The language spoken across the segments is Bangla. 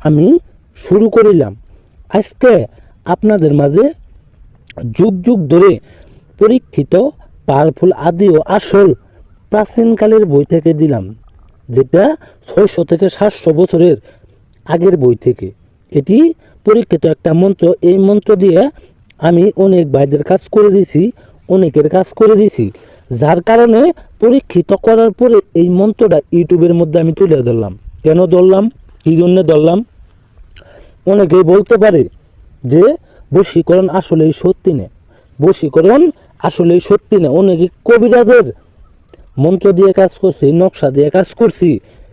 আমি শুরু করিলাম। আজকে আপনাদের মাঝে যুগ যুগ ধরে পরীক্ষিত পাওয়ারফুল আদি ও আসল প্রাচীনকালের বই থেকে দিলাম, যেটা 600 থেকে 700 বছরের আগের বই থেকে। এটি পরীক্ষিত একটা মন্ত্র। এই মন্ত্র দিয়ে আমি অনেক ভাইদের কাজ করে দিছি, অনেকের কাজ করে দিছি, যার কারণে পরীক্ষিত করার পরে এই মন্ত্রটা ইউটিউবের মধ্যে আমি তুলে ধরলাম। কেন ধরলাম, কী জন্য ধরলাম? অনেকেই বলতে পারে যে বশীকরণ আসলেই সত্যি না, বশীকরণ আসলেই সত্যি না। অনেকে কবিরাজের মন্ত্র দিয়ে কাজ করছি, নকশা দিয়ে কাজ করছি,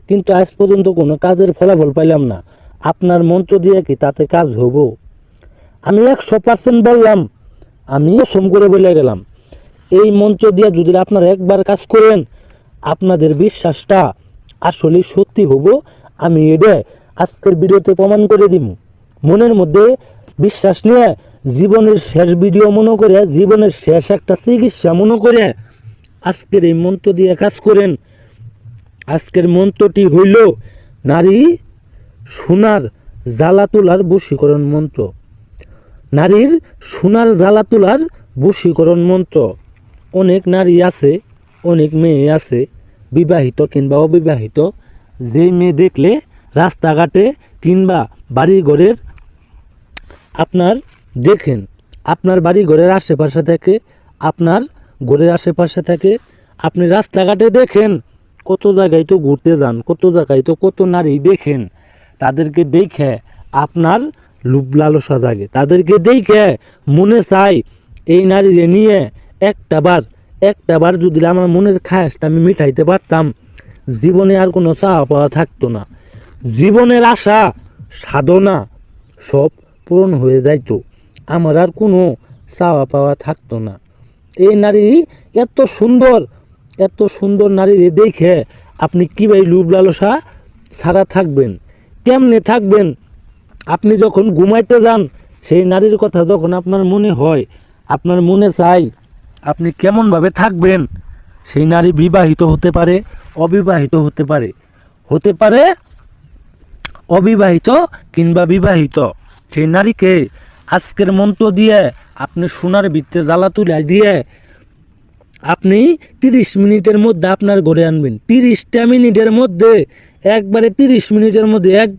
কিন্তু আজ পর্যন্ত কোনো কাজের ফলাফল পাইলাম না। আপনার মন্ত্র দিয়ে কি তাতে কাজ হবো? আমি 100% বললাম, আমি সোম করে বলে গেলাম, এই মন্ত্র দিয়ে যদি আপনারা একবার কাজ করেন, আপনাদের বিশ্বাসটা আসলে সত্যি হবো। আমি এটা আজকের ভিডিওতে প্রমাণ করে দিব। মনের মধ্যে বিশ্বাস নিয়ে জীবনের শেষ ভিডিও মনে করে, জীবনের শেষ একটা চিকিৎসা মনে করে আজকের এই মন্ত্র দিয়ে কাজ করেন। আজকের মন্ত্রটি হইল নারী সোনার জ্বালা তোলার বশীকরণ মন্ত্র। নারীর সোনার জ্বালা তোলার বশীকরণ মন্ত্র। অনেক নারী আছে, অনেক মেয়ে আছে, বিবাহিত কিংবা অবিবাহিত, যে মেয়ে দেখলে রাস্তাঘাটে কিংবা বাড়ি ঘরের আপনার দেখেন, আপনার বাড়ি ঘরের আশেপাশে থেকে, আপনার ঘরের আশেপাশে থেকে আপনি রাস্তাঘাটে দেখেন, কত জায়গায় তো ঘুরতে যান, কত জায়গায় তো কত নারী দেখেন, তাদেরকে দেখে আপনার লোভ লালসা জাগে, তাদেরকে দেখে মনে চাই এই নারীরে নিয়ে একটা বার যদি আমার মনের খায়াসটা আমি মিটাইতে পারতাম, জীবনে আর কোনো চাওয়া পাওয়া থাকতো না, জীবনের আশা সাধনা সব পূরণ হয়ে যাইতো, আমার আর কোনো চাওয়া পাওয়া থাকতো না। এই নারী এত সুন্দর নারীরে দেখে আপনি কীভাবে লোভ লালসা ছাড়া থাকবেন? কেমনে থাকবেন? আপনি যখন ঘুমাইতে যান, সেই নারীর কথা যখন আপনার মনে হয়, আপনার মনে চাই, আপনি কেমনভাবে থাকবেন? সেই নারী বিবাহিত হতে পারে, অবিবাহিত হতে পারে, অবিবাহিত কিংবা বিবাহিত। সেই নারীকে আজকের মন্ত্র দিয়ে আপনি সোনার ভিতরে জ্বালা তুলে দিয়ে আপনি 30 মিনিটের মধ্যে আপনার ঘরে আনবেন। 30টা মিনিটের মধ্যে, একবারে 30 মিনিটের মধ্যে 1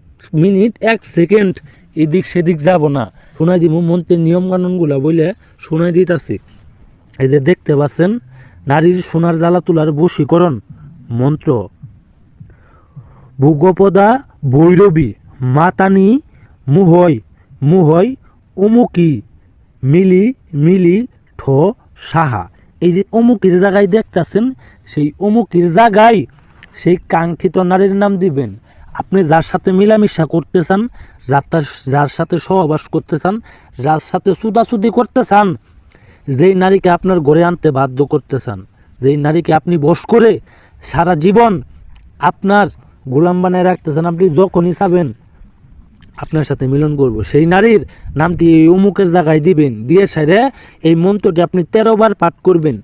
মিনিট 1 সেকেন্ড এদিক সেদিক যাব না। শোনাই দিব মন্ত্রের নিয়ম কানুনগুলো বলে শোনাই দিতেছি। এই যে দেখতে পাচ্ছেন, নারীর সোনার জ্বালা তোলার বশীকরণ মন্ত্র। ভূগোপদা ভৈরবী মাতানি মুহয় অমুকি মিলি মিলি ঠো সাহা। এই যে অমুকির জায়গায় দেখতেছেন, সেই অমুকির জায়গায় সেই কাঙ্ক্ষিত নারীর নাম দিবেন। আপনি যার সাথে মিলামিশা করতে চান, যার সাথে সহবাস করতে চান, যার সাথে চুদাচুদি করতে চান, যেই নারীকে আপনার ঘরে আনতে বাধ্য করতে চান, যেই নারীকে আপনি বশ করে সারা জীবন আপনার গোলাম বানায় রাখতে চান, আপনি যখনই চাবেন আপনার সাথে মিলন করব, সেই নারীর নামটি অমুকের জায়গায় দিবেন। দিয়ে সেরে এই মন্ত্রটি আপনি 13 বার পাঠ করবেন।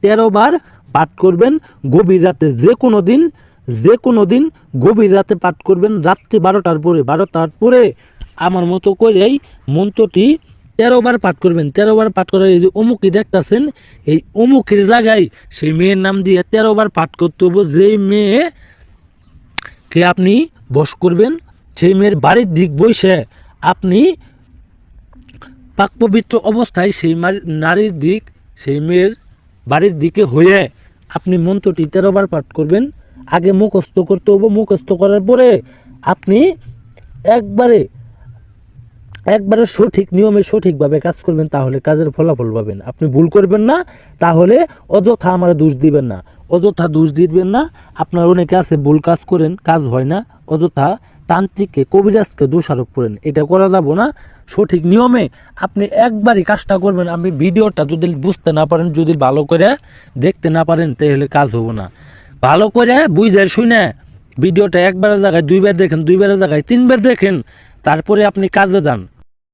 13 বার পাঠ করবেন গভীর রাতে, যে কোনো দিন গভীর রাতে পাঠ করবেন। রাত্রি 12টার পরে আমার মতো করে এই মন্ত্রটি 13 বার পাঠ করবেন। 13 বার পাঠ করে এই যে অমুকি দেখতেছেন, এই অমুকের জায়গায় সেই মেয়ের নাম দিয়ে 13 বার পাঠ করতে হবে। যেই মেয়েকে আপনি বশ করবেন, সেই মেয়ের বাড়ির দিক বসে আপনি পাক পবিত্র অবস্থায় সেই নারীর দিক, সেই মেয়ের বাড়ির দিকে হয়ে আপনি মন্ত্রটি 13 বার পাঠ করবেন। আগে মুখস্থ করতে হবে, মুখস্থ করার পরে আপনি একবারে সঠিক নিয়মে সঠিকভাবে কাজ করবেন, তাহলে কাজের ফলাফল পাবেন। আপনি ভুল করবেন না, তাহলে অযথা আমার দোষ দিবেন না, অযথা দোষ দিবেন না। আপনার অনেকে আছে ভুল কাজ করেন, কাজ হয় না, অযথা তান্ত্রিককে কবিরাজকে দোষারোপ করেন। এটা করা যাব না। সঠিক নিয়মে আপনি একবারই কাজটা করবেন। আপনি ভিডিওটা যদি বুঝতে না পারেন, যদি ভালো করে দেখতে না পারেন, তাহলে কাজ হবো না। ভালো করে বুঝে শুনে ভিডিওটা একবারের জায়গায় 2 বার দেখেন, 2 বারের জায়গায় 3 বার দেখেন, তারপরে আপনি কাজে যান।